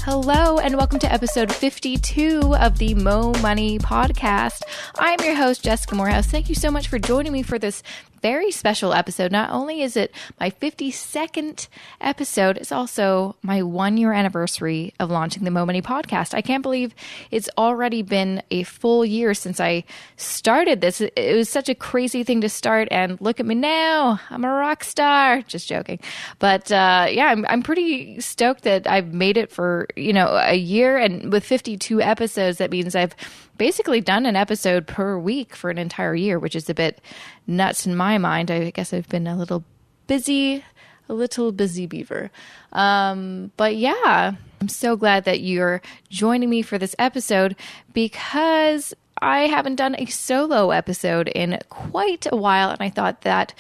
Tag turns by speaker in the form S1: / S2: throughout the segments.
S1: Hello, and welcome to episode 52 of the Mo Money podcast. I'm your host, Jessica Moorhouse. Thank you so much for joining me for this very special episode. Not only is it my 52nd episode, it's also my 1-year anniversary of launching the Mo Money podcast. I can't believe it's already been a full year since I started this. It was such a crazy thing to start, and look at me now. I'm a rock star. Just joking. But I'm pretty stoked that I've made it for, a year, and with 52 episodes, that means I've basically done an episode per week for an entire year, which is a bit nuts in my mind. I guess I've been a little busy beaver. But yeah, I'm so glad that you're joining me for this episode because I haven't done a solo episode in quite a while, and I thought that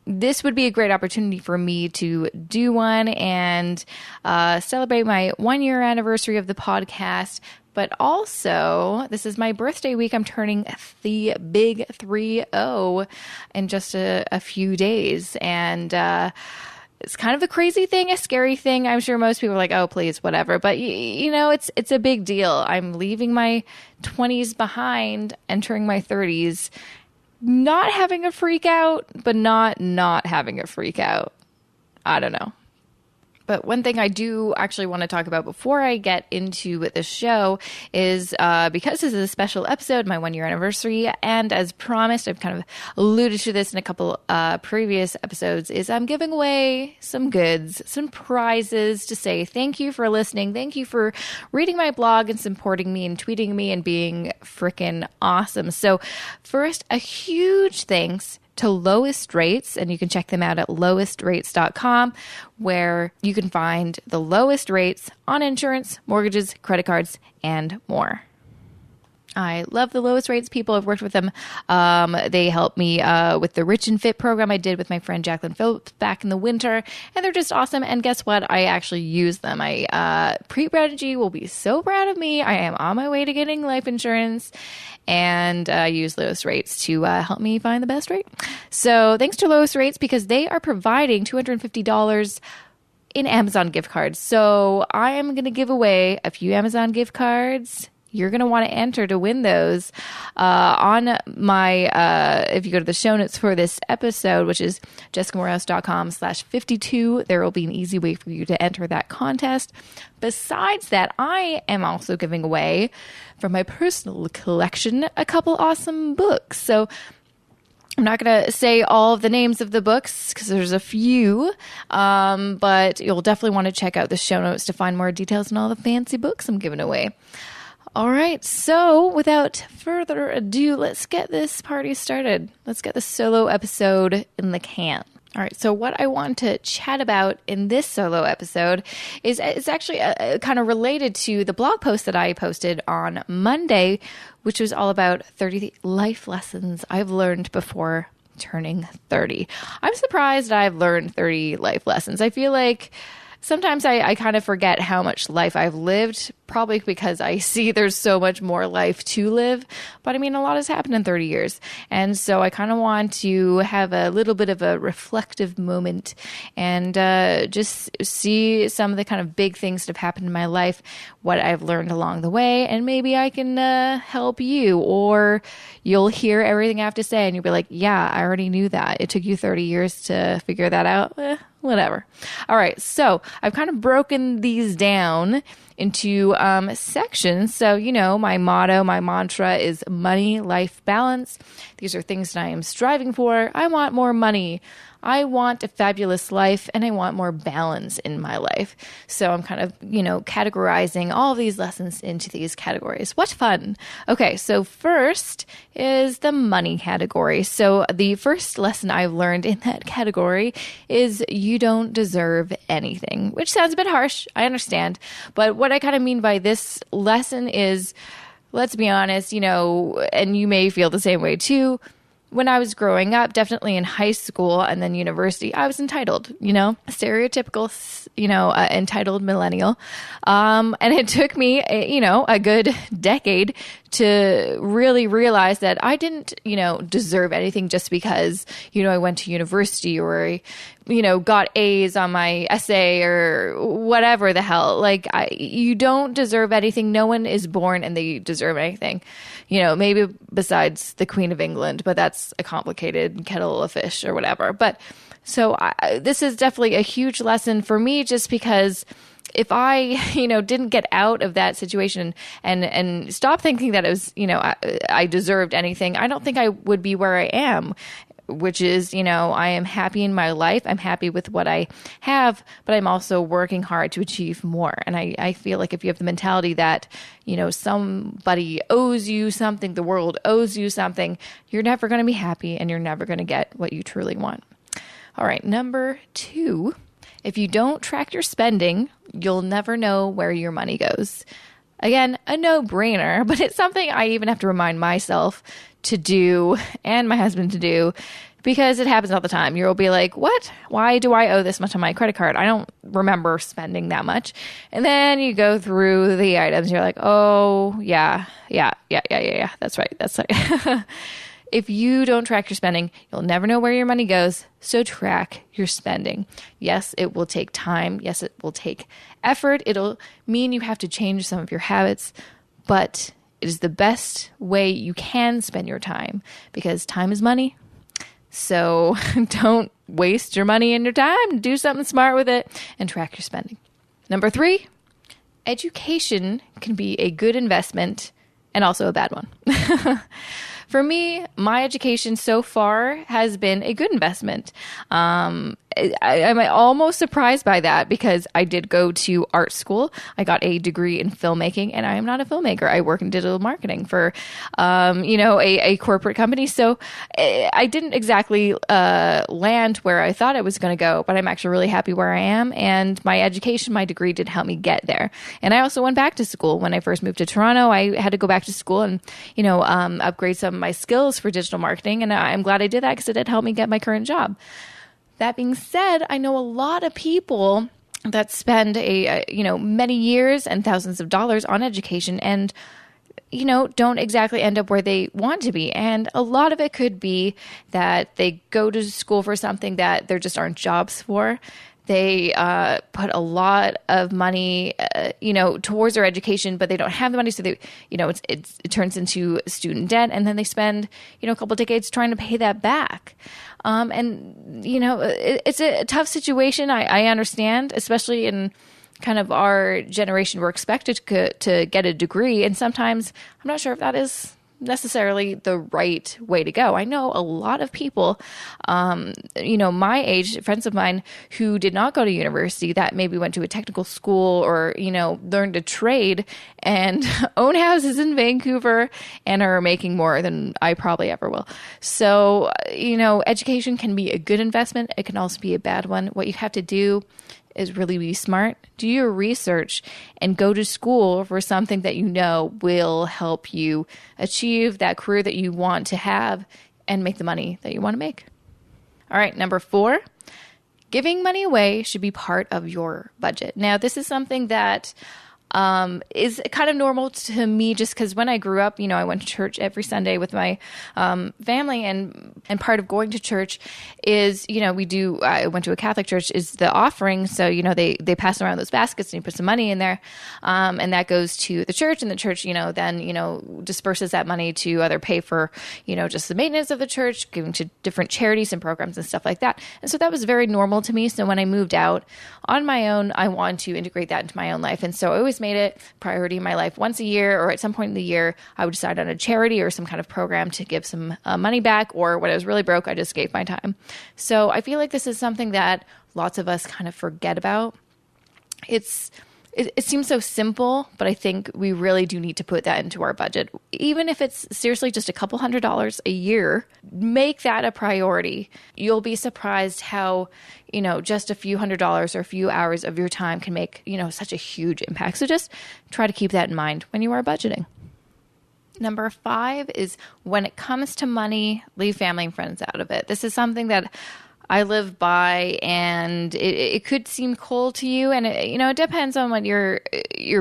S1: this would be a great opportunity for me to do one and celebrate my 1-year anniversary of the podcast. But also, this is my birthday week. I'm turning the big 30 in just a few days. And it's kind of a crazy thing, a scary thing. I'm sure most people are like, oh, please, whatever. But, it's a big deal. I'm leaving my 20s behind, entering my 30s, not having a freak out, but not having a freak out. I don't know. But one thing I do actually want to talk about before I get into the show is because this is a special episode, my 1-year anniversary, and as promised, I've kind of alluded to this in a couple previous episodes, is I'm giving away some goods, some prizes to say thank you for listening, thank you for reading my blog and supporting me and tweeting me and being freaking awesome. So first, a huge thanks to Lowest Rates, and you can check them out at lowestrates.com, where you can find the lowest rates on insurance, mortgages, credit cards, and more. I love the Lowest Rates people. I've worked with them. They helped me with the Rich and Fit program I did with my friend Jacqueline Phillips back in the winter, and they're just awesome. And guess what? I actually use them. Pre-Prodigy will be so proud of me. I am on my way to getting life insurance, and I use Lowest Rates to help me find the best rate. So thanks to Lowest Rates, because they are providing $250 in Amazon gift cards. So I am going to give away a few Amazon gift cards. You're going to want to enter to win those on my, if you go to the show notes for this episode, which is jessicamoorhouse.com/52, there will be an easy way for you to enter that contest. Besides that, I am also giving away from my personal collection a couple awesome books. So I'm not going to say all of the names of the books because there's a few, but you'll definitely want to check out the show notes to find more details on all the fancy books I'm giving away. All right, so without further ado, let's get this party started. Let's get the solo episode in the can. All right, so what I want to chat about in this solo episode is it's actually kind of related to the blog post that I posted on Monday, which was all about 30 life lessons I've learned before turning 30. I'm surprised I've learned 30 life lessons. I feel like sometimes I kind of forget how much life I've lived, probably because I see there's so much more life to live. But I mean, a lot has happened in 30 years. And so I kind of want to have a little bit of a reflective moment and just see some of the kind of big things that have happened in my life, what I've learned along the way, and maybe I can help you, or you'll hear everything I have to say and you'll be like, yeah, I already knew that. It took you 30 years to figure that out. Whatever. All right. So I've kind of broken these down into sections. So, my motto, my mantra is money, life, balance. These are things that I am striving for. I want more money. I want a fabulous life, and I want more balance in my life. So I'm kind of, categorizing all of these lessons into these categories. What fun. Okay, so first is the money category. So the first lesson I've learned in that category is you don't deserve anything, which sounds a bit harsh. I understand. But what I kind of mean by this lesson is, let's be honest, and you may feel the same way too, when I was growing up, definitely in high school and then university, I was entitled, stereotypical, entitled millennial. And it took me, a good decade to really realize that I didn't, deserve anything just because, I went to university or I got A's on my essay or whatever the hell. Like, you don't deserve anything. No one is born and they deserve anything. Maybe besides the Queen of England, but that's a complicated kettle of fish or whatever. But so this is definitely a huge lesson for me, just because if I, didn't get out of that situation and stop thinking that it was, I deserved anything, I don't think I would be where I am, which is, I am happy in my life. I'm happy with what I have, but I'm also working hard to achieve more. And I feel like if you have the mentality that, somebody owes you something, the world owes you something, you're never going to be happy and you're never going to get what you truly want. All right, number 2, if you don't track your spending, you'll never know where your money goes. Again, a no-brainer, but it's something I even have to remind myself to do and my husband to do, because it happens all the time. You'll be like, what? Why do I owe this much on my credit card? I don't remember spending that much. And then you go through the items. You're like, oh, yeah. That's right. If you don't track your spending, you'll never know where your money goes. So track your spending. Yes, it will take time. Yes, it will take effort. It'll mean you have to change some of your habits, but it is the best way you can spend your time, because time is money. So don't waste your money and your time. Do something smart with it and track your spending. Number 3, education can be a good investment and also a bad one. For me, my education so far has been a good investment. I'm almost surprised by that, because I did go to art school. I got a degree in filmmaking, and I am not a filmmaker. I work in digital marketing for, a corporate company. So I didn't exactly land where I thought I was going to go, but I'm actually really happy where I am. And my education, my degree did help me get there. And I also went back to school. When I first moved to Toronto, I had to go back to school and, upgrade some of my skills for digital marketing. And I'm glad I did that, because it did help me get my current job. That being said, I know a lot of people that spend many years and thousands of dollars on education and, don't exactly end up where they want to be. And a lot of it could be that they go to school for something that there just aren't jobs for. They put a lot of money, towards their education, but they don't have the money. So they, it turns into student debt, and then they spend, a couple of decades trying to pay that back. It's a tough situation. I understand, especially in kind of our generation, we're expected to get a degree. And sometimes I'm not sure if that is necessarily the right way to go. I know a lot of people, my age, friends of mine who did not go to university, that maybe went to a technical school or, learned a trade and own houses in Vancouver and are making more than I probably ever will. So, education can be a good investment. It can also be a bad one. What you have to do is really be smart, do your research, and go to school for something that will help you achieve that career that you want to have and make the money that you want to make. All right, number 4, giving money away should be part of your budget. Now, this is something that is kind of normal to me, just because when I grew up, I went to church every Sunday with my family, and part of going to church is, I went to a Catholic church, is the offering. So, they pass around those baskets and you put some money in there, and that goes to the church, and the church, then, disperses that money to either pay for, just the maintenance of the church, giving to different charities and programs and stuff like that. And so that was very normal to me. So when I moved out on my own, I wanted to integrate that into my own life. And so I always made it a priority in my life. Once a year or at some point in the year, I would decide on a charity or some kind of program to give some money back, or when I was really broke, I just gave my time. So I feel like this is something that lots of us kind of forget about. It seems so simple, but I think we really do need to put that into our budget. Even if it's seriously just a couple $100s a year, make that a priority. You'll be surprised how, just a few $100s or a few hours of your time can make, such a huge impact. So just try to keep that in mind when you are budgeting. Number 5 is, when it comes to money, leave family and friends out of it. This is something that I live by, and it could seem cold to you, and it depends on what your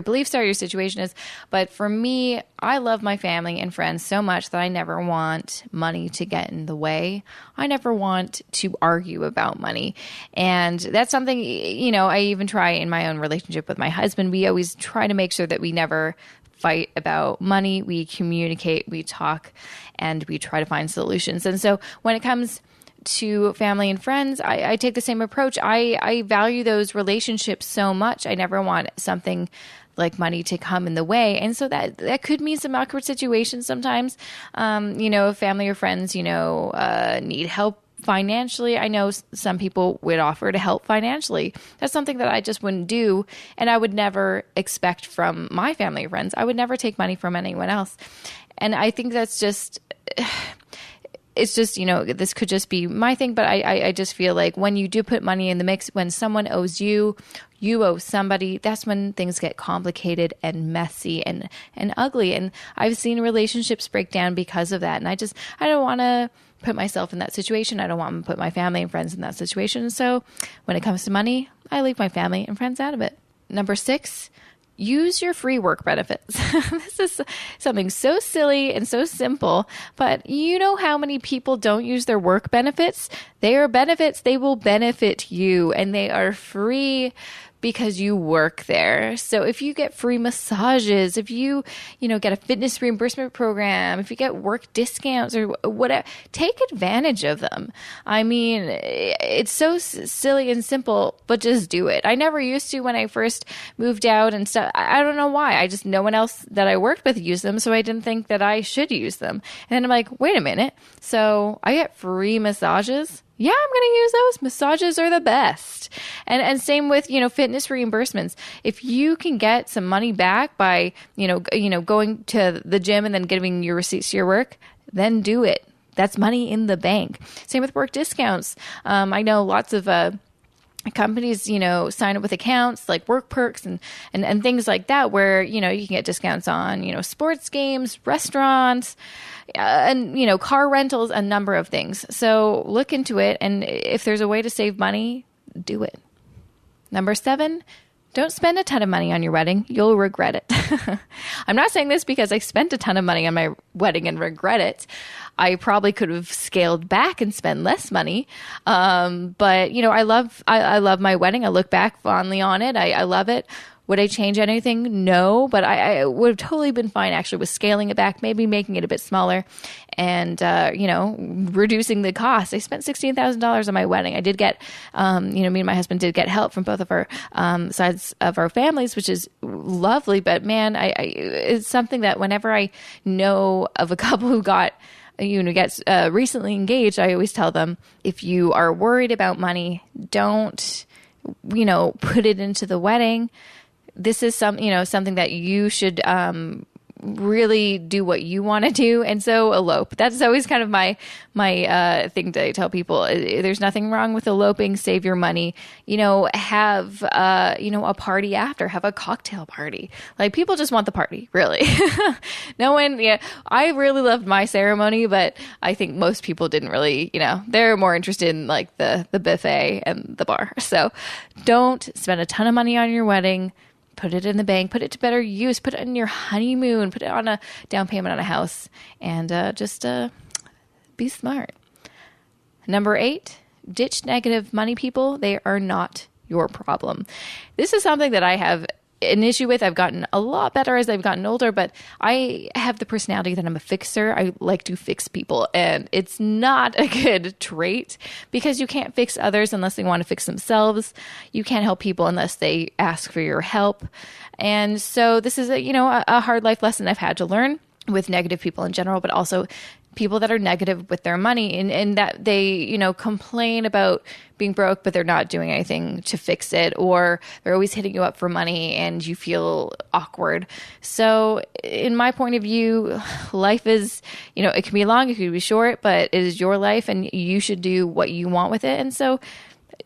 S1: beliefs are, your situation is. But for me, I love my family and friends so much that I never want money to get in the way. I never want to argue about money, and that's something I even try in my own relationship with my husband. We always try to make sure that we never fight about money. We communicate, we talk, and we try to find solutions. And so when it comes to family and friends, I take the same approach. I value those relationships so much. I never want something like money to come in the way. And so that could mean some awkward situations sometimes. If family or friends, need help financially. I know some people would offer to help financially. That's something that I just wouldn't do. And I would never expect from my family or friends. I would never take money from anyone else. And I think that's just... It's just, this could just be my thing, but I just feel like when you do put money in the mix, when someone owes you, you owe somebody, that's when things get complicated and messy and ugly. And I've seen relationships break down because of that. And I don't want to put myself in that situation. I don't want to put my family and friends in that situation. So when it comes to money, I leave my family and friends out of it. Number 6, use your free work benefits. This is something so silly and so simple, but you know how many people don't use their work benefits? They are benefits. They will benefit you, and they are free because you work there. So if you get free massages, if you get a fitness reimbursement program, if you get work discounts or whatever, take advantage of them. I mean, it's so silly and simple, but just do it. I never used to when I first moved out and stuff. I don't know why. No one else that I worked with used them, so I didn't think that I should use them. And then I'm like, wait a minute. So I get free massages? Yeah, I'm going to use those. Massages are the best. And same with, fitness reimbursements. If you can get some money back by, going to the gym and then giving your receipts to your work, then do it. That's money in the bank. Same with work discounts. I know lots of companies, sign up with accounts like Work Perks and things like that, where, you can get discounts on, sports games, restaurants, and, car rentals, a number of things. So look into it. And if there's a way to save money, do it. Number 7, don't spend a ton of money on your wedding. You'll regret it. I'm not saying this because I spent a ton of money on my wedding and regret it. I probably could have scaled back and spent less money. But I love my wedding. I look back fondly on it. I love it. Would I change anything? No, but I would have totally been fine actually with scaling it back, maybe making it a bit smaller and, reducing the cost. I spent $16,000 on my wedding. I did get, me and my husband did get help from both of our sides of our families, which is lovely. But man, it's something that whenever I know of a couple who gets recently engaged, I always tell them, if you are worried about money, don't, put it into the wedding. This is something that you should really do what you want to do, and so elope. That's always kind of my thing to tell people. There's nothing wrong with eloping. Save your money. Have a party after. Have a cocktail party. Like, people just want the party, really. No one. Yeah, I really loved my ceremony, but I think most people didn't really. They're more interested in like the buffet and the bar. So don't spend a ton of money on your wedding. Put it in the bank, put it to better use, put it in your honeymoon, put it on a down payment on a house, and just be smart. Number 8, ditch negative money people. They are not your problem. This is something that I have an issue with. I've gotten a lot better as I've gotten older, but I have the personality that I'm a fixer. I like to fix people, and it's not a good trait because you can't fix others unless they want to fix themselves. You can't help people unless they ask for your help. And so this is a hard life lesson I've had to learn with negative people in general, but also people that are negative with their money and that they, complain about being broke, but they're not doing anything to fix it, or they're always hitting you up for money and you feel awkward. So in my point of view, life is, it can be long, it can be short, but it is your life and you should do what you want with it. And so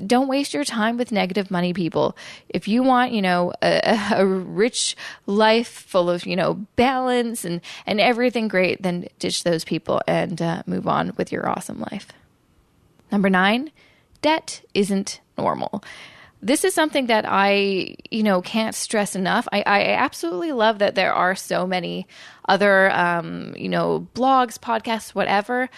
S1: don't waste your time with negative money people. If you want, a rich life full of, balance and everything great, then ditch those people and move on with your awesome life. Number 9, debt isn't normal. This is something that I, can't stress enough. I absolutely love that there are so many other, blogs, podcasts, whatever,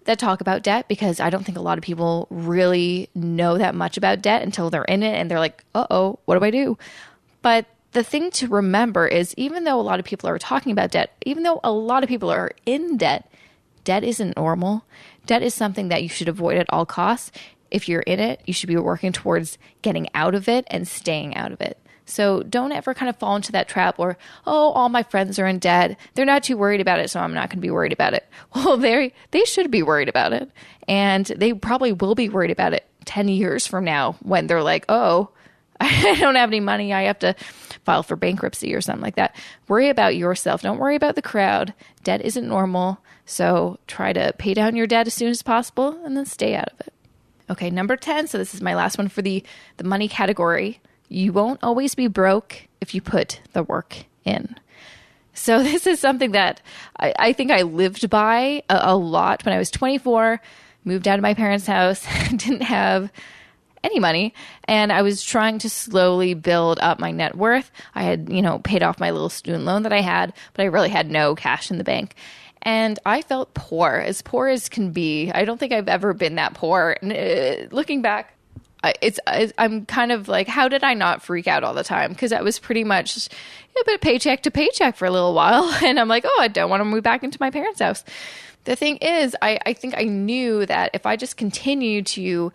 S1: that talk about debt, because I don't think a lot of people really know that much about debt until they're in it and they're like, uh-oh, what do I do? But the thing to remember is, even though a lot of people are talking about debt, even though a lot of people are in debt, debt isn't normal. Debt is something that you should avoid at all costs. If you're in it, you should be working towards getting out of it and staying out of it. So don't ever kind of fall into that trap where, oh, all my friends are in debt. They're not too worried about it, so I'm not going to be worried about it. Well, they should be worried about it. And they probably will be worried about it 10 years from now when they're like, oh, I don't have any money. I have to file for bankruptcy or something like that. Worry about yourself. Don't worry about the crowd. Debt isn't normal. So try to pay down your debt as soon as possible and then stay out of it. Okay, number 10. So this is my last one for the money category. You won't always be broke if you put the work in. So this is something that I think I lived by a lot when I was 24, moved out of my parents' house, didn't have any money, and I was trying to slowly build up my net worth. I had, paid off my little student loan that I had, but I really had no cash in the bank. And I felt poor as can be. I don't think I've ever been that poor. And looking back, I'm kind of like, how did I not freak out all the time? Because I was pretty much paycheck to paycheck for a little while. And I'm like, oh, I don't want to move back into my parents' house. The thing is, I think I knew that if I just continued to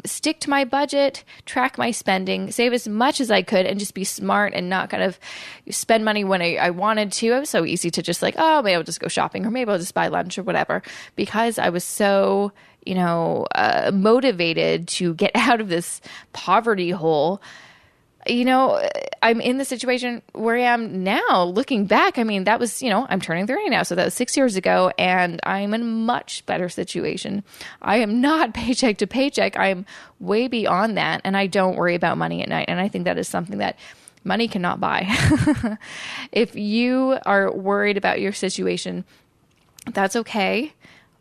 S1: stick to my budget, track my spending, save as much as I could, and just be smart and not kind of spend money when I wanted to. It was so easy to just like, oh, maybe I'll just go shopping, or maybe I'll just buy lunch or whatever, because I was so, motivated to get out of this poverty hole. I'm in the situation where I am now. Looking back, that was, I'm turning 30 now. So that was 6 years ago, and I'm in a much better situation. I am not paycheck to paycheck. I'm way beyond that, and I don't worry about money at night. And I think that is something that money cannot buy. If you are worried about your situation, that's okay.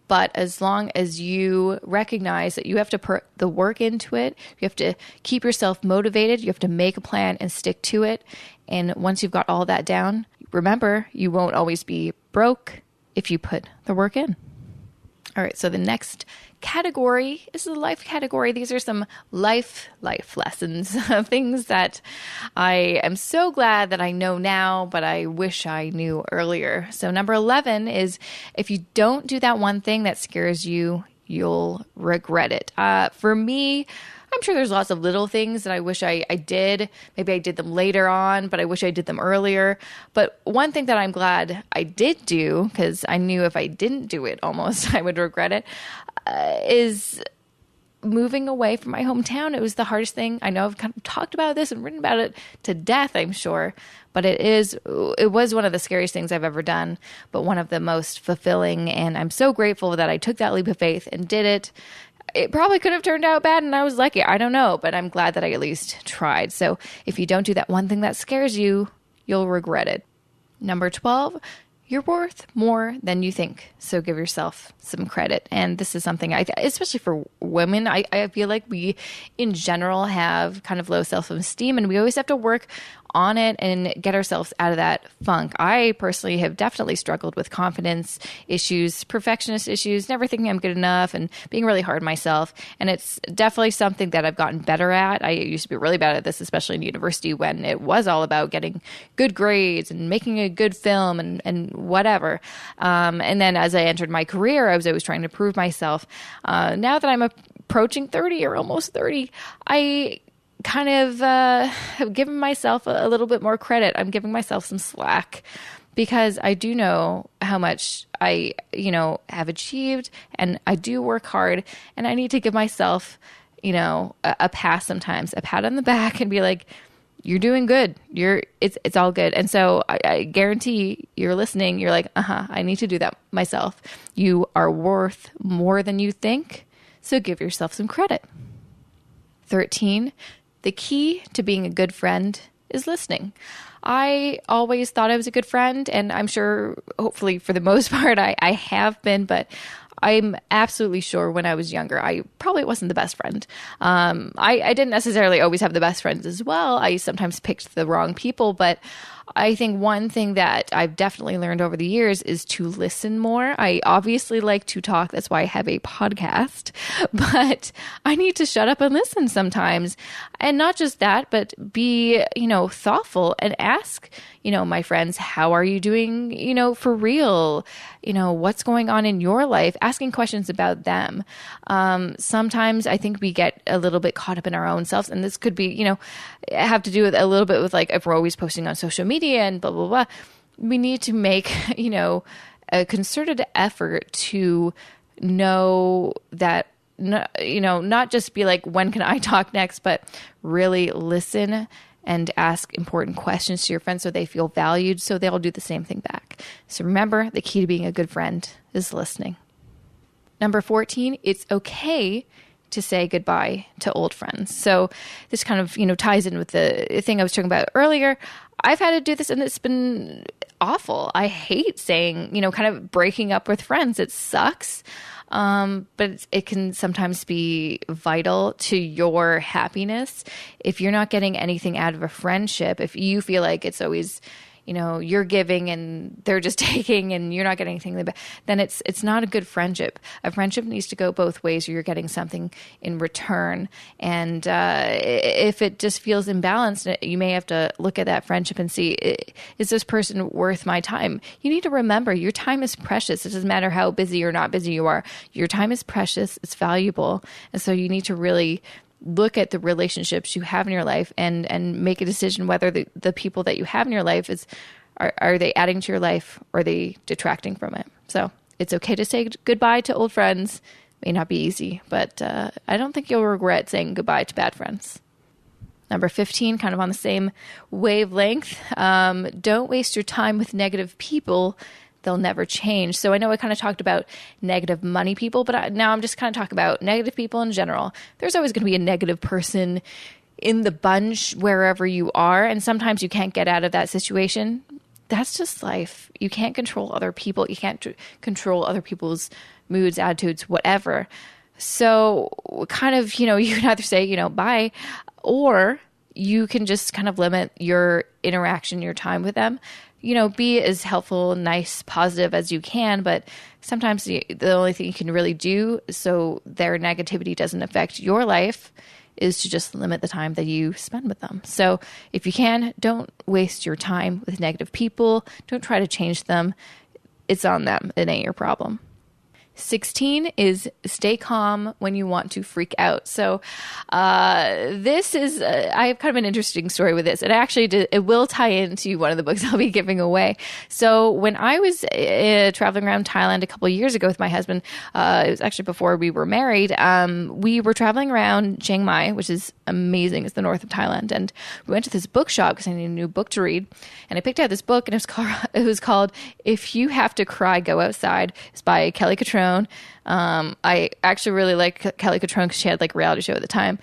S1: But as long as you recognize that you have to put the work into it, you have to keep yourself motivated, you have to make a plan and stick to it. And once you've got all that down, remember, you won't always be broke if you put the work in. All right, so the next category is the life category. These are some life lessons, things that I am so glad that I know now, but I wish I knew earlier. So number 11 is, if you don't do that one thing that scares you, you'll regret it. For me, I'm sure there's lots of little things that I wish I did. Maybe I did them later on, but I wish I did them earlier. But one thing that I'm glad I did do, because I knew if I didn't do it almost, I would regret it, is moving away from my hometown. It was the hardest thing. I know I've kind of talked about this and written about it to death, I'm sure, but it was one of the scariest things I've ever done, but one of the most fulfilling. And I'm so grateful that I took that leap of faith and did it. It probably could have turned out bad and I was lucky. I don't know, but I'm glad that I at least tried. So if you don't do that one thing that scares you, you'll regret it. Number 12, you're worth more than you think. So give yourself some credit. And this is something especially for women, I feel like we in general have kind of low self-esteem, and we always have to work on it and get ourselves out of that funk. I personally have definitely struggled with confidence issues, perfectionist issues, never thinking I'm good enough, and being really hard on myself. And it's definitely something that I've gotten better at. I used to be really bad at this, especially in university, when it was all about getting good grades and making a good film and whatever. And then as I entered my career, I was always trying to prove myself. Now that I'm approaching 30 or almost 30, I kind of have given myself a little bit more credit. I'm giving myself some slack, because I do know how much I, have achieved, and I do work hard, and I need to give myself, a pass sometimes, a pat on the back, and be like, you're doing good. It's all good. And so I guarantee you're listening. You're like, I need to do that myself. You are worth more than you think. So give yourself some credit. 13, the key to being a good friend is listening. I always thought I was a good friend, and I'm sure, hopefully for the most part, I have been, but I'm absolutely sure when I was younger, I probably wasn't the best friend. I didn't necessarily always have the best friends as well. I sometimes picked the wrong people, but I think one thing that I've definitely learned over the years is to listen more. I obviously like to talk. That's why I have a podcast, but I need to shut up and listen sometimes. And not just that, but be, thoughtful and ask, my friends, how are you doing, for real? What's going on in your life? Asking questions about them. Sometimes I think we get a little bit caught up in our own selves, and this could be, have to do with a little bit with like if we're always posting on social media and blah, blah, blah. We need to make, a concerted effort to know that, not just be like, when can I talk next, but really listen and ask important questions to your friends so they feel valued, so they'll do the same thing back. So remember, the key to being a good friend is listening. Number 14, it's okay to say goodbye to old friends. So this kind of, ties in with the thing I was talking about earlier. I've had to do this and it's been awful. I hate saying, kind of breaking up with friends. It sucks. But it can sometimes be vital to your happiness. If you're not getting anything out of a friendship, if you feel like it's always, you're giving and they're just taking and you're not getting anything, then it's not a good friendship. A friendship needs to go both ways, or you're getting something in return. And if it just feels imbalanced, you may have to look at that friendship and see, is this person worth my time? You need to remember your time is precious. It doesn't matter how busy or not busy you are. Your time is precious. It's valuable. And so you need to really look at the relationships you have in your life and make a decision whether the people that you have in your life are they adding to your life, or are they detracting from it. So it's okay to say goodbye to old friends. May not be easy, but I don't think you'll regret saying goodbye to bad friends. Number 15, kind of on the same wavelength. Don't waste your time with negative people. They'll never change. So I know I kind of talked about negative money people, but now I'm just kind of talking about negative people in general. There's always going to be a negative person in the bunch wherever you are. And sometimes you can't get out of that situation. That's just life. You can't control other people. You can't control other people's moods, attitudes, whatever. So kind of, you can either say, bye, or you can just kind of limit your interaction, your time with them. Be as helpful, nice, positive as you can, but sometimes the only thing you can really do so their negativity doesn't affect your life is to just limit the time that you spend with them. So if you can, don't waste your time with negative people. Don't try to change them. It's on them. It ain't your problem. 16 is stay calm when you want to freak out. So this is, I have kind of an interesting story with this. It will tie into one of the books I'll be giving away. So when I was traveling around Thailand a couple of years ago with my husband, it was actually before we were married, we were traveling around Chiang Mai, which is amazing. It's the north of Thailand. And we went to this bookshop because I needed a new book to read. And I picked out this book, and it was called If You Have to Cry, Go Outside. It's by Kelly Catrone. I actually really like Kelly Catrone because she had like a reality show at the time.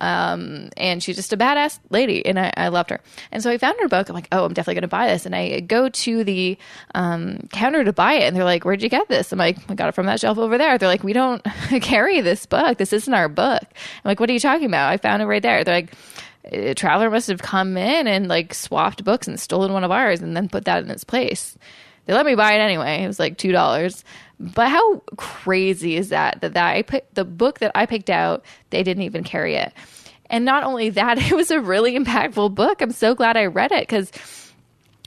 S1: And she's just a badass lady, and I loved her. And so I found her book. I'm like, oh, I'm definitely going to buy this. And I go to the counter to buy it, and they're like, where'd you get this? I'm like, I got it from that shelf over there. They're like, we don't carry this book. This isn't our book. I'm like, what are you talking about? I found it right there. They're like, a traveler must have come in and like swapped books and stolen one of ours and then put that in its place. They let me buy it anyway. It was like $2. But how crazy is that I picked the book that I picked out, they didn't even carry it. And not only that, it was a really impactful book. I'm so glad I read it, because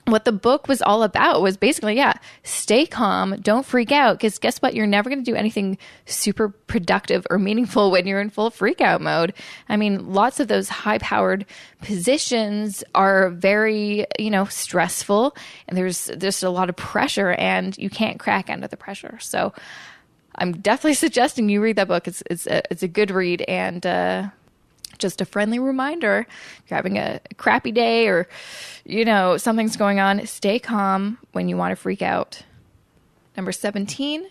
S1: what the book was all about was basically, stay calm, don't freak out, because guess what? You're never going to do anything super productive or meaningful when you're in full freak out mode. I mean, lots of those high-powered positions are very, stressful, and there's just a lot of pressure, and you can't crack under the pressure. So I'm definitely suggesting you read that book. It's a good read, and just a friendly reminder, if you're having a crappy day or, something's going on, stay calm when you want to freak out. Number 17,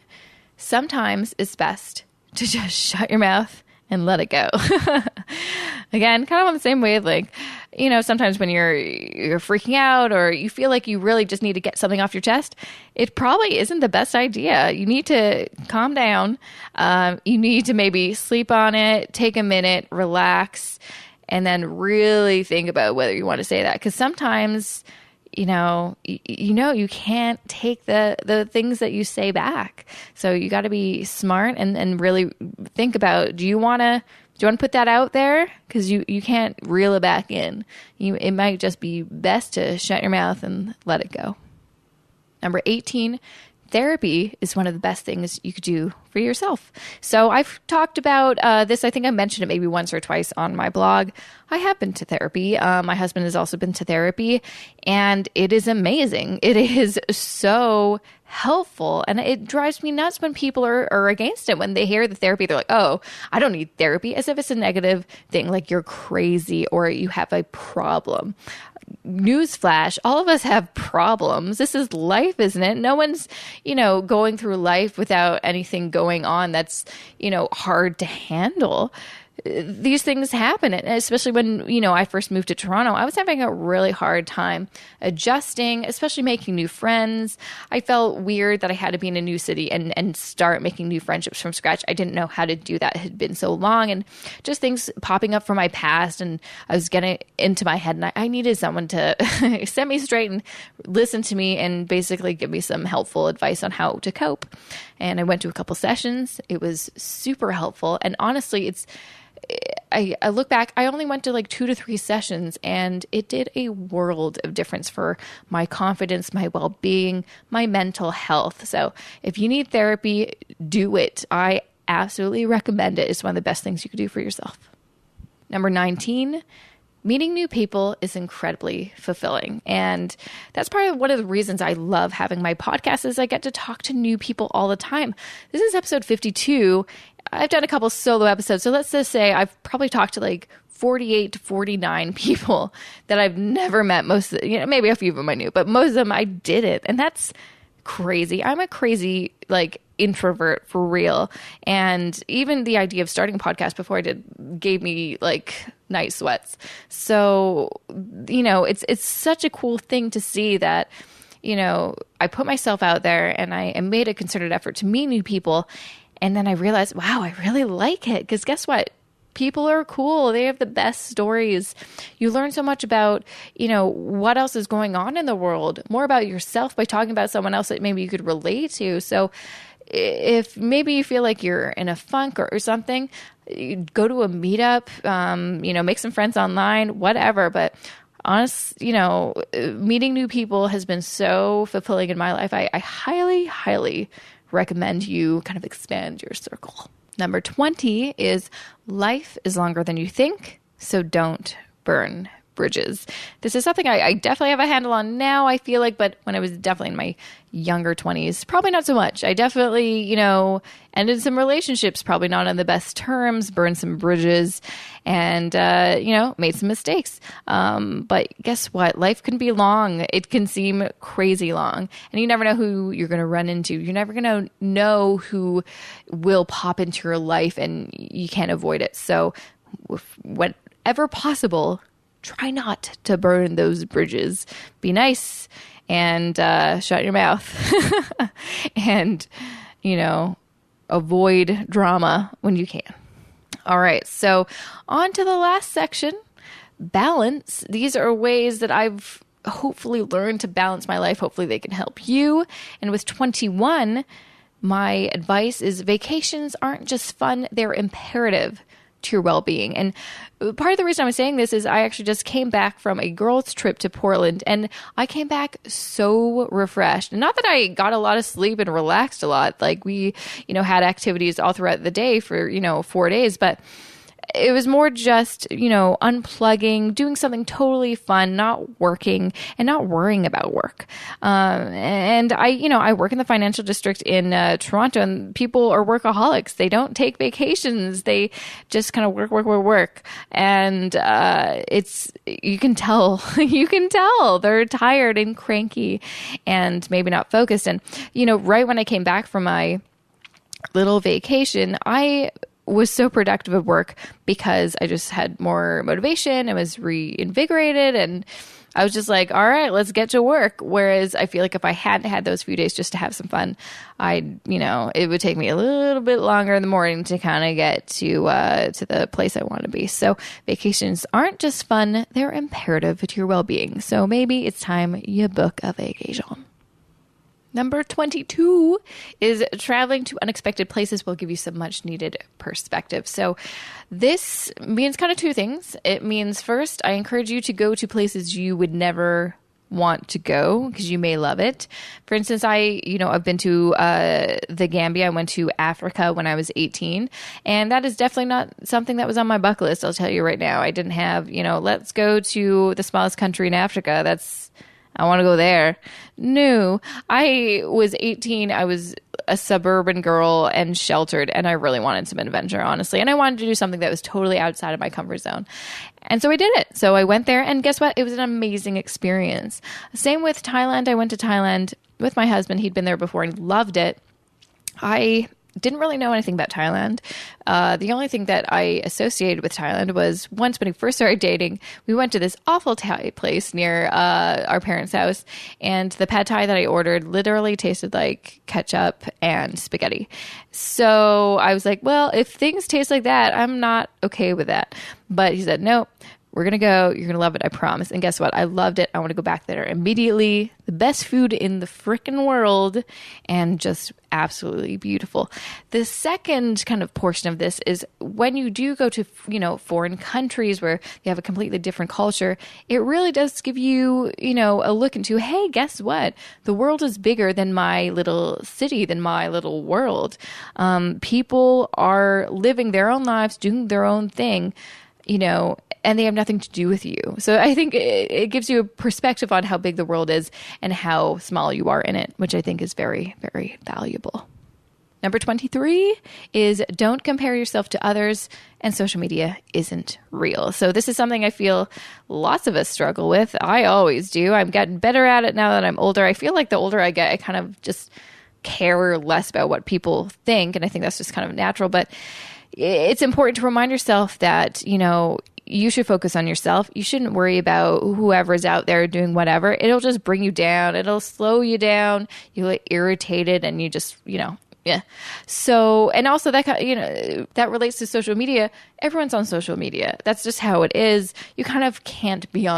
S1: sometimes it's best to just shut your mouth and let it go. Again, kind of on the same wavelength. Sometimes when you're freaking out or you feel like you really just need to get something off your chest, it probably isn't the best idea. You need to calm down. You need to maybe sleep on it, take a minute, relax, and then really think about whether you want to say that. Because sometimes, you can't take the things that you say back. So you got to be smart and really think about, do you want to put that out there? Because you can't reel it back in. It might just be best to shut your mouth and let it go. Number 18, therapy is one of the best things you could do for yourself. So I've talked about this. I think I mentioned it maybe once or twice on my blog. I have been to therapy. My husband has also been to therapy, and it is amazing. It is so helpful. And it drives me nuts when people are against it. When they hear the therapy, they're like, oh, I don't need therapy, as if it's a negative thing, like you're crazy or you have a problem. Newsflash, all of us have problems. This is life, isn't it? No one's, going through life without anything going on that's, hard to handle. These things happen, and especially when, I first moved to Toronto, I was having a really hard time adjusting, especially making new friends. I felt weird that I had to be in a new city and start making new friendships from scratch. I didn't know how to do that. It had been so long, and just things popping up from my past, and I was getting into my head, and I needed someone to set me straight and listen to me and basically give me some helpful advice on how to cope. And I went to a couple sessions. It was super helpful, and honestly, I look back, I only went to like 2 to 3 sessions, and it did a world of difference for my confidence, my well-being, my mental health. So if you need therapy, do it. I absolutely recommend it. It's one of the best things you could do for yourself. Number 19, meeting new people is incredibly fulfilling. And that's probably one of the reasons I love having my podcast is I get to talk to new people all the time. This is episode 52. I've done a couple solo episodes. So let's just say I've probably talked to like 48 to 49 people that I've never met. Maybe a few of them I knew, but most of them I didn't. And that's crazy. I'm a crazy introvert for real. And even the idea of starting a podcast before I did gave me night sweats. So, it's such a cool thing to see that, I put myself out there and I made a concerted effort to meet new people. And then I realized, wow, I really like it. Because guess what? People are cool. They have the best stories. You learn so much about, what else is going on in the world, more about yourself by talking about someone else that maybe you could relate to. So if maybe you feel like you're in a funk or something, go to a meetup, make some friends online, whatever. But meeting new people has been so fulfilling in my life. I highly, highly recommend you kind of expand your circle. Number 20 is life is longer than you think, so don't burn bridges. This is something I definitely have a handle on now, I feel like, but when I was definitely in my younger 20s, probably not so much. I definitely, ended some relationships, probably not on the best terms, burned some bridges, and, made some mistakes. But guess what? Life can be long. It can seem crazy long, and you never know who you're going to run into. You're never going to know who will pop into your life, and you can't avoid it. So whenever possible, try not to burn those bridges. Be nice and shut your mouth and, avoid drama when you can. All right. So on to the last section, balance. These are ways that I've hopefully learned to balance my life. Hopefully they can help you. And with 21, my advice is vacations aren't just fun. They're imperative to your well-being. And part of the reason I'm saying this is I actually just came back from a girls' trip to Portland, and I came back so refreshed. And not that I got a lot of sleep and relaxed a lot. We, had activities all throughout the day for, 4 days, but it was more just, unplugging, doing something totally fun, not working and not worrying about work. And I work in the financial district in Toronto, and people are workaholics. They don't take vacations. They just kind of work. And you can tell they're tired and cranky and maybe not focused. And, right when I came back from my little vacation, I was so productive at work because I just had more motivation. I was reinvigorated, and I was just like, all right, let's get to work. Whereas I feel like if I hadn't had those few days just to have some fun, it would take me a little bit longer in the morning to kind of get to the place I want to be. So vacations aren't just fun, they're imperative to your well-being. So maybe it's time you book a vacation. Number 22 is traveling to unexpected places will give you some much needed perspective. So this means kind of two things. It means first, I encourage you to go to places you would never want to go because you may love it. For instance, I've been to the Gambia. I went to Africa when I was 18, and that is definitely not something that was on my bucket list. I'll tell you right now. I didn't have, let's go to the smallest country in Africa. I want to go there. No, I was 18. I was a suburban girl and sheltered, and I really wanted some adventure, honestly. And I wanted to do something that was totally outside of my comfort zone. And so I did it. So I went there, and guess what? It was an amazing experience. Same with Thailand. I went to Thailand with my husband. He'd been there before and loved it. I didn't really know anything about Thailand. The only thing that I associated with Thailand was once when we first started dating, we went to this awful Thai place near our parents' house, and the pad Thai that I ordered literally tasted like ketchup and spaghetti. So I was like, well, if things taste like that, I'm not okay with that. But he said, no, we're going to go. You're going to love it. I promise. And guess what? I loved it. I want to go back there immediately. The best food in the frickin' world, and just absolutely beautiful. The second kind of portion of this is when you do go to, foreign countries where you have a completely different culture, it really does give you, a look into, hey, guess what? The world is bigger than my little city, than my little world. People are living their own lives, doing their own thing, and they have nothing to do with you. So I think it gives you a perspective on how big the world is and how small you are in it, which I think is very, very valuable. Number 23 is don't compare yourself to others, and social media isn't real. So this is something I feel lots of us struggle with. I always do. I've gotten better at it now that I'm older. I feel like the older I get, I kind of just care less about what people think, and I think that's just kind of natural. But it's important to remind yourself that, you should focus on yourself. You shouldn't worry about whoever's out there doing whatever. It'll just bring you down. It'll slow you down. You get irritated, and you just, yeah. So, and also that, that relates to social media. Everyone's on social media. That's just how it is. You kind of can't be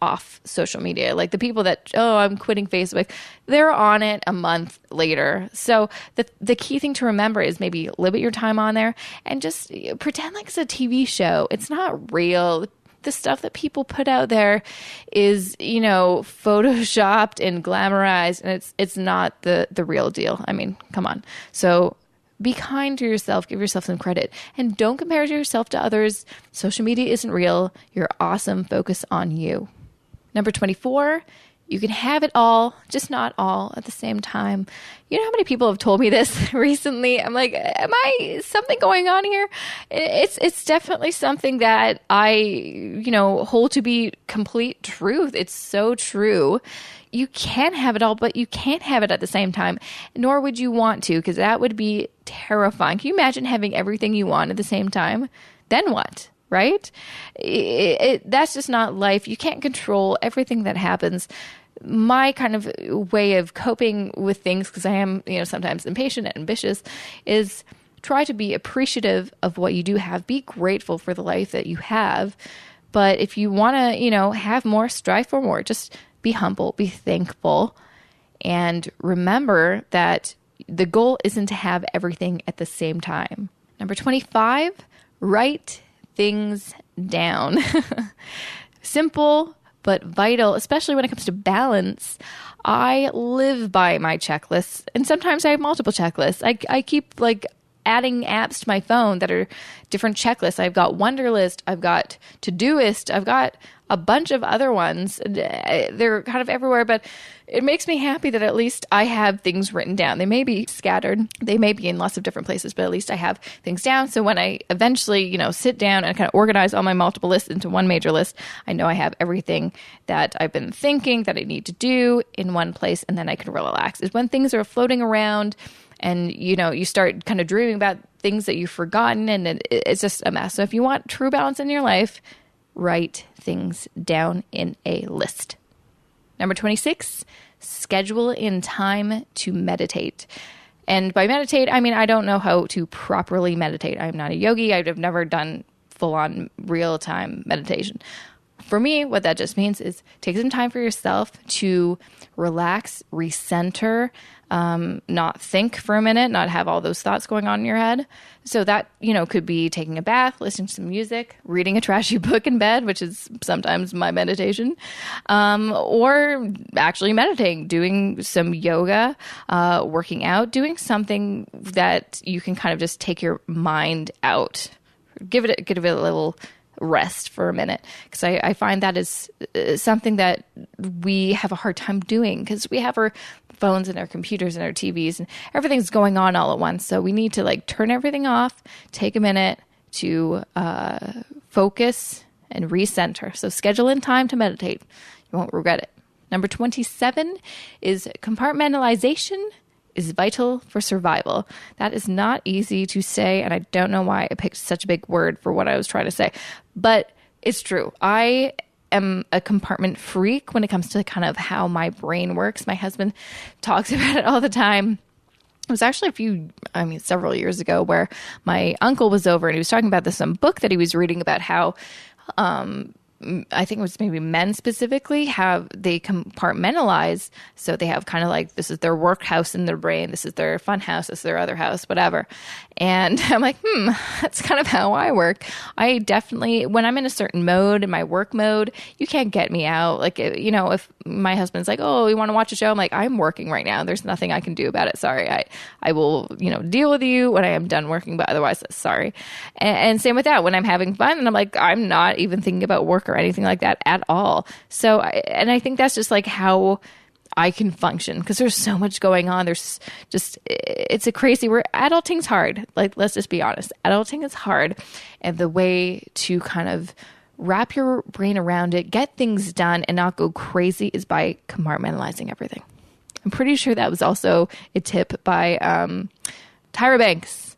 S1: off social media. Like the people that, I'm quitting Facebook, they're on it a month later. So the key thing to remember is maybe limit your time on there and just pretend like it's a TV show. It's not real. The stuff that people put out there is, photoshopped and glamorized, and it's not the real deal. I mean, come on. So be kind to yourself. Give yourself some credit. And don't compare yourself to others. Social media isn't real. You're awesome. Focus on you. Number 24, you can have it all, just not all at the same time. You know how many people have told me this recently? I'm like, am I something going on here? It's definitely something that I, hold to be complete truth. It's so true. You can have it all, but you can't have it at the same time, nor would you want to, because that would be terrifying. Can you imagine having everything you want at the same time? Then what? Right? That's just not life. You can't control everything that happens. My kind of way of coping with things, because I am, sometimes impatient and ambitious, is try to be appreciative of what you do have. Be grateful for the life that you have. But if you want to, have more, strive for more. Just be humble, be thankful, and remember that the goal isn't to have everything at the same time. Number 25, write things down. Simple, but vital, especially when it comes to balance. I live by my checklists, and sometimes I have multiple checklists. I keep adding apps to my phone that are different checklists. I've got Wunderlist, I've got Todoist, I've got a bunch of other ones. They're kind of everywhere, but it makes me happy that at least I have things written down. They may be scattered. They may be in lots of different places, but at least I have things down. So when I eventually, sit down and kind of organize all my multiple lists into one major list, I know I have everything that I've been thinking that I need to do in one place, and then I can relax. Is when things are floating around, and, you start kind of dreaming about things that you've forgotten, and it's just a mess. So if you want true balance in your life, write things down in a list. Number 26, schedule in time to meditate. And by meditate, I mean, I don't know how to properly meditate. I'm not a yogi. I've never done full-on real-time meditation. For me, what that just means is take some time for yourself to relax, recenter, not think for a minute, not have all those thoughts going on in your head. So that, could be taking a bath, listening to some music, reading a trashy book in bed, which is sometimes my meditation, or actually meditating, doing some yoga, working out, doing something that you can kind of just take your mind out. Give it a little rest for a minute, because I find that is something that we have a hard time doing, because we have our phones and our computers and our TVs and everything's going on all at once. So we need to turn everything off, take a minute to focus and recenter. So schedule in time to meditate. You won't regret it. Number 27 is compartmentalization is vital for survival. That is not easy to say, and I don't know why I picked such a big word for what I was trying to say, but it's true. I am a compartment freak when it comes to kind of how my brain works. My husband talks about it all the time. It was actually several years ago, where my uncle was over and he was talking about some book that he was reading about how, I think it was maybe men specifically, how they compartmentalize. So they have kind of this is their work house in their brain. This is their fun house. This is their other house, whatever. And I'm like, that's kind of how I work. I definitely, when I'm in a certain mode, in my work mode, you can't get me out. If my husband's like, oh, you want to watch a show? I'm like, I'm working right now. There's nothing I can do about it. Sorry. I will, deal with you when I am done working, but otherwise, sorry. And same with that. When I'm having fun and I'm like, I'm not even thinking about work or anything like that at all. So, I think that's just how I can function, because there's so much going on. There's just, it's a crazy, adulting's hard. Let's just be honest. Adulting is hard. And the way to kind of wrap your brain around it, get things done and not go crazy, is by compartmentalizing everything. I'm pretty sure that was also a tip by Tyra Banks.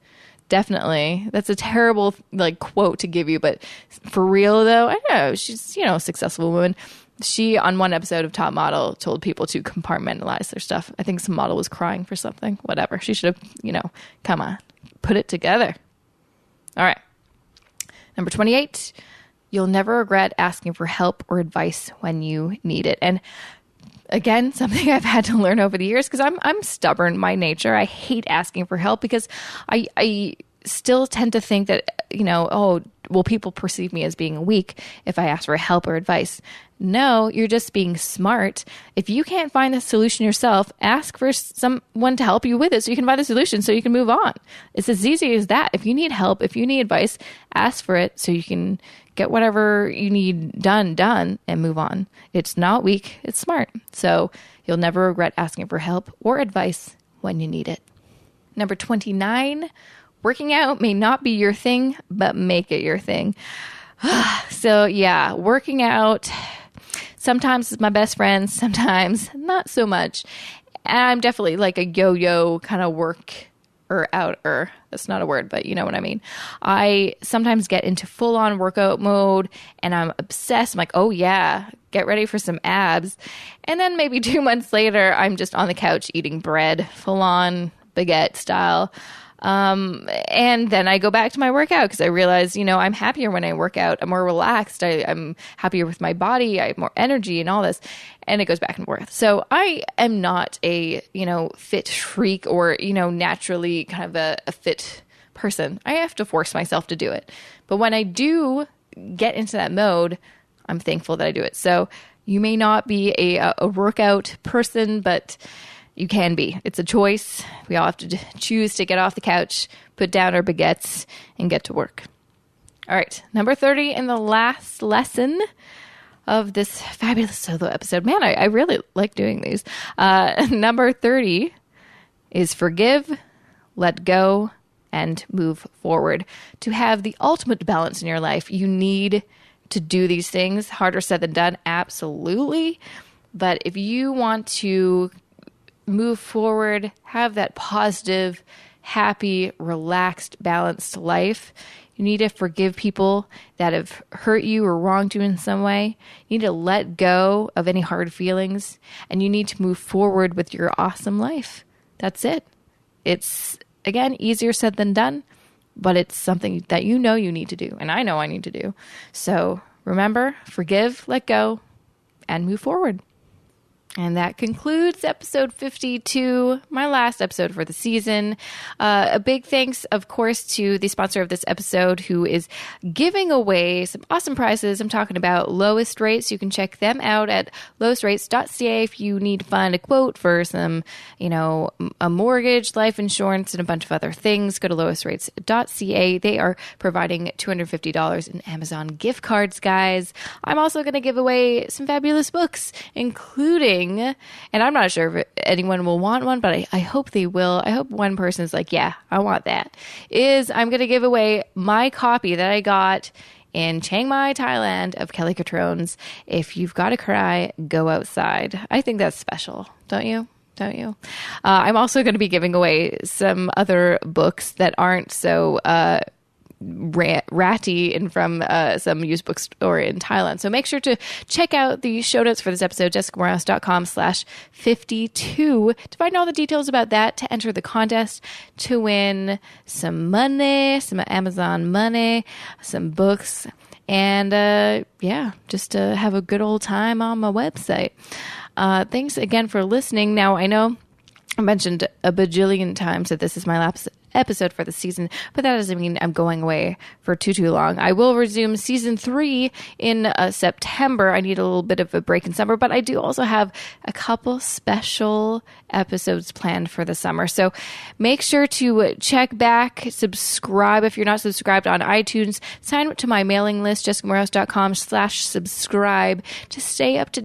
S1: Definitely. That's a terrible quote to give you, but for real though, I don't know. She's, a successful woman. She, on one episode of Top Model, told people to compartmentalize their stuff. I think some model was crying for something, whatever. She should have, come on, put it together. All right. Number 28, you'll never regret asking for help or advice when you need it. And again, something I've had to learn over the years, because I'm stubborn by nature. I hate asking for help, because I still tend to think that, will people perceive me as being weak if I ask for help or advice? No, you're just being smart. If you can't find the solution yourself, ask for someone to help you with it so you can find the solution so you can move on. It's as easy as that. If you need help, if you need advice, ask for it so you can get whatever you need done and move on. It's not weak, it's smart. So you'll never regret asking for help or advice when you need it. Number 29, working out may not be your thing, but make it your thing. So yeah, working out sometimes is my best friend, sometimes not so much. And I'm definitely a yo-yo kind of outer. That's not a word, but you know what I mean. I sometimes get into full-on workout mode and I'm obsessed. I'm like, oh yeah, get ready for some abs. And then maybe 2 months later, I'm just on the couch eating bread, full-on baguette style. And then I go back to my workout, because I realize, I'm happier when I work out. I'm more relaxed. I'm happier with my body. I have more energy and all this. And it goes back and forth. So I am not a, fit freak or, naturally kind of a fit person. I have to force myself to do it. But when I do get into that mode, I'm thankful that I do it. So you may not be a workout person, but you can be. It's a choice. We all have to choose to get off the couch, put down our baguettes, and get to work. All right. Number 30, and the last lesson of this fabulous solo episode. Man, I really like doing these. Number 30 is forgive, let go, and move forward. To have the ultimate balance in your life, you need to do these things. Harder said than done, absolutely. But if you want to move forward, have that positive, happy, relaxed, balanced life, you need to forgive people that have hurt you or wronged you in some way. You need to let go of any hard feelings, and you need to move forward with your awesome life. That's it. It's, again, easier said than done, but it's something that you know you need to do, and I know I need to do. So remember, forgive, let go, and move forward. And that concludes episode 52, my last episode for the season. A big thanks, of course, to the sponsor of this episode, who is giving away some awesome prizes. I'm talking about Lowest Rates. You can check them out at lowestrates.ca if you need to find a quote for some, a mortgage, life insurance, and a bunch of other things. Go to lowestrates.ca. They are providing $250 in Amazon gift cards, guys. I'm also going to give away some fabulous books, including, and I'm not sure if anyone will want one, but I hope they will. I hope one person is like, yeah, I want that. I'm going to give away my copy that I got in Chiang Mai, Thailand, of Kelly Catrone's If You've Got to Cry, Go Outside. I think that's special, don't you? I'm also going to be giving away some other books that aren't so ratty and from some used bookstore in Thailand. So make sure to check out the show notes for this episode, jessicamoorhouse.com/52, to find all the details about that, to enter the contest to win some money, some Amazon money, some books, and just to have a good old time on my website. Thanks again for listening. Now, I know I mentioned a bajillion times that this is my last episode for the season, but that doesn't mean I'm going away for too long. I will resume season 3 in September. I need a little bit of a break in summer, but I do also have a couple special episodes planned for the summer. So make sure to check back, subscribe if you're not subscribed on iTunes, sign up to my mailing list, jessicamoorhouse.com/subscribe, to stay up to